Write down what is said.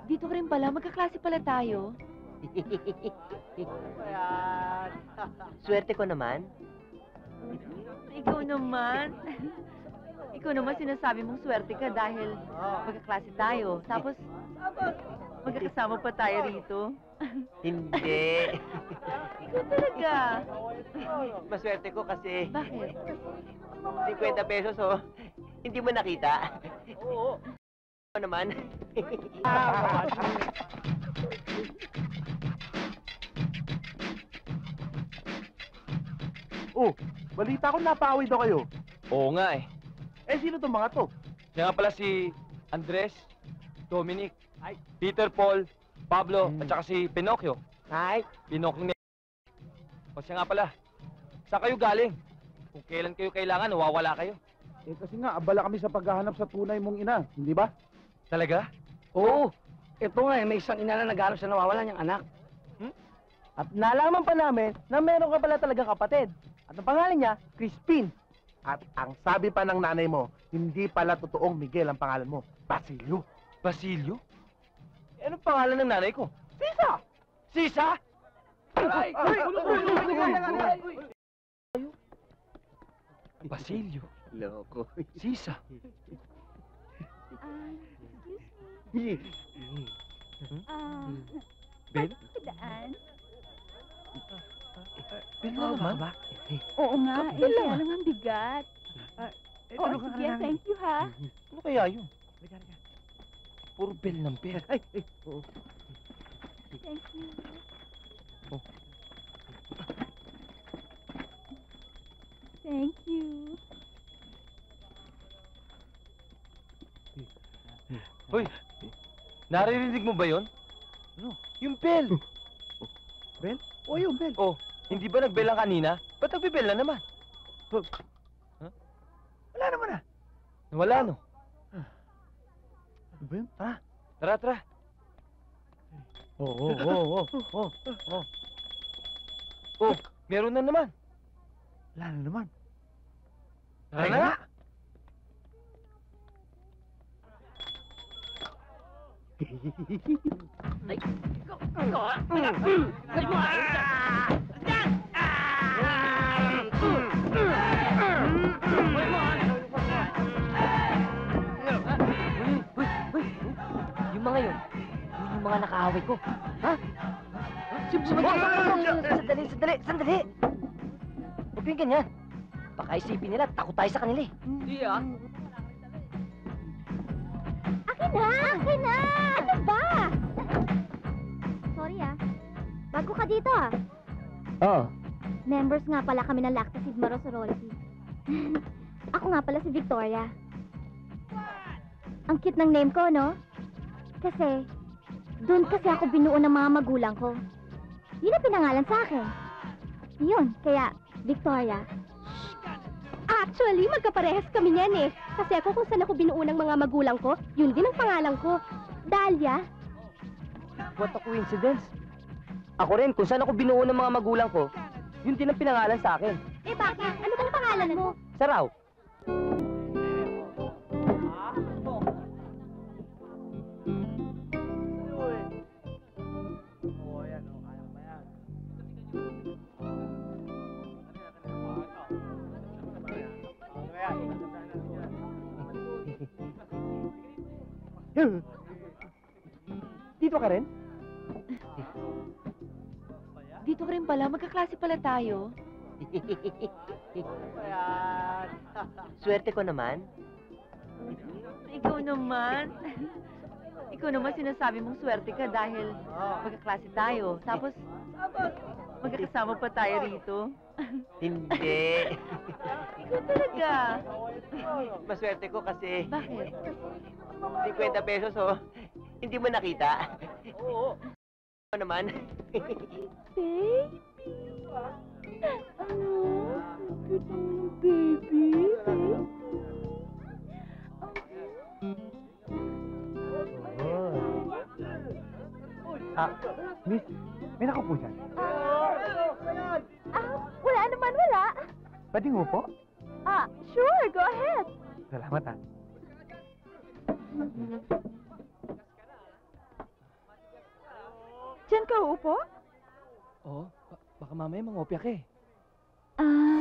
Dito ka rin pala. Magkaklase pala tayo. Ayan. Swerte ko naman. Ikaw naman. Ikaw naman sinasabi mong swerte ka dahil magkaklase tayo. Tapos, magkakasama pa tayo rito. Hindi. Ikaw talaga. Maswerte ko kasi Bakit? 50 pesos, oh. Hindi mo nakita? Oo. Ano naman? Oh, balita ko napawid daw kayo. Oo nga eh. Eh, sino tong mga to? Siya nga pala si Andres, Dominic, Peter Paul, Pablo, at saka si Pinocchio. Ay, Pinocchio ni... O siya nga pala, saan kayo galing? Kung kailan kayo kailangan, nawawala kayo. Eh, kasi nga, abala kami sa paghahanap sa tunay mong ina, hindi ba? Talaga? Oo. Ito nga may isang ina na naghahanap sa nawawalan niyang anak. At nalaman pa namin na meron ka pala talagang kapatid. At ang pangalan niya, Crispin. At ang sabi pa ng nanay mo, hindi pala totoong Miguel ang pangalan mo, Basilio. Basilio? Eh, anong pangalan ng nanay ko? Sisa! Sisa? Ay! Basilio? loko. Sisa? Ben? Daan? Ben na naman? Oo nga, kaya lang ang bigat. Oo, sige, thank you ha. Ano kaya yun? Puro bell ng bell. Ay! Thank you. Oh. Thank you. Hoy! Naririnig mo ba yun? Ano? Yung bell! Bell? O, yung bell. Oh, hindi ba nag-bell ang kanina? Ba't nagbe-bell na naman? Wala naman ah. Wala, no? Ano ba yun? Ah! Tara, tara. Oo. Oh, meron na naman. Wala na naman. Tara na nga. Yung mga yun yung mga nakaaway ko. Ha? Sandali! Huwag yung ganyan. Baka isipin nila, takot tayo sa kanila eh. Hindi ah. Akin na! Ano ba? Sorry bago ka dito Oo. Members nga pala kami ng Lacta Sigma Rho Sorority. Ako nga pala si Victoria. Ang cute ng name ko, no? Kasi, doon kasi ako binuo ng mga magulang ko. Yun ang pinangalan sa akin. Yun, kaya Victoria. Actually, magkaparehas kami niyan eh. Kasi ako kung saan ako binuo ng mga magulang ko, yun din ang pangalan ko. Dahlia. What a coincidence. Ako rin, kung saan ako binuo ng mga magulang ko, yun din ang pinangalan sa akin. Eh bakit? Ano bang pangalan mo? Saraw. Dito ka rin? Dito ka rin pala. Magkaklase pala tayo. Ayan. Swerte ko naman. Ikaw naman. Ikaw naman sinasabi mong swerte ka dahil magkaklase tayo. Tapos, magkakasama pa tayo rito. Hindi. Ikaw talaga. Maswerte ko kasi Bakit? 50 pesos, oh. Hindi mo nakita? Oo. Ano naman? Baby. Ano? Cute naman ng baby. Miss, may nakaupo dyan. Wala naman, wala. Pwede mo po? Sure, go ahead. Salamat Diyan ka uupo? Oo, baka mamaya mangopya ka eh. Ah,